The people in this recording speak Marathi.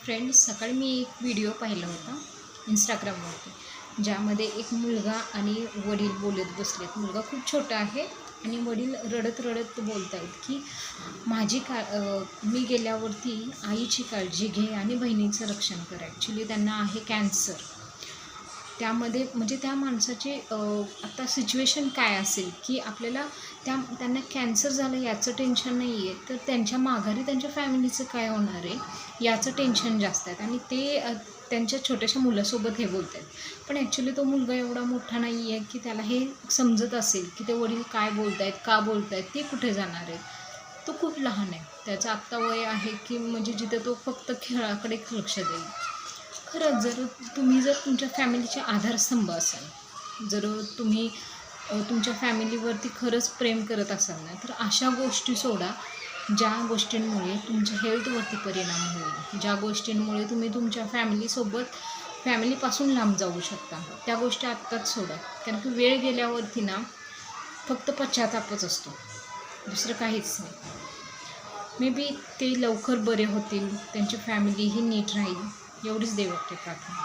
फ्रेंड्स, सकाळी मी एक व्हिडिओ पाहिला होता इंस्टाग्रामवरती, ज्यामध्ये एक मुलगा आणि वडील बोलत बसलेत. मुलगा खूप छोटा आहे आणि वडील रडत रडत बोलत आहेत की मी गेल्यावरती आईची काळजी घे आणि बहिणीचं रक्षण कर. ॲक्च्युली त्यांना आहे कॅन्सर. त्यामध्ये म्हणजे त्या माणसाची आता सिच्युएशन काय असेल की आपल्याला त्यांना कॅन्सर झालं याचं टेन्शन नाही आहे, तर त्यांच्या माघारी त्यांच्या फॅमिलीचं काय होणार आहे याचं टेन्शन जास्त आहे. आणि ते त्यांच्या छोट्याशा मुलासोबत हे बोलत आहेत. पण ॲक्च्युली तो मुलगा एवढा मोठा नाही आहे की त्याला हे समजत असेल की ते वडील काय बोलत आहेत, का बोलत आहेत, ते कुठे जाणार आहे. तो खूप लहान आहे. त्याचं आत्ता वय आहे की म्हणजे जिथे तो फक्त खेळाकडे लक्ष देईल. खरंच जर तुमच्या फॅमिलीचे आधारस्तंभ असाल, जर तुम्ही तुमच्या फॅमिलीवरती खरंच प्रेम करत असाल ना, तर अशा गोष्टी सोडा ज्या गोष्टींमुळे तुमच्या हेल्थवरती परिणाम होईल, ज्या गोष्टींमुळे तुम्ही तुमच्या फॅमिलीपासून लांब जाऊ शकता, त्या गोष्टी आत्ताच सोडा. कारण की वेळ गेल्यावरती ना फक्त पश्चातापच असतो, दुसरं काहीच नाही. मे बी ते लवकर बरे होतील, त्यांची फॅमिलीही नीट राहील, एवढीच देवाकडे प्रार्थना.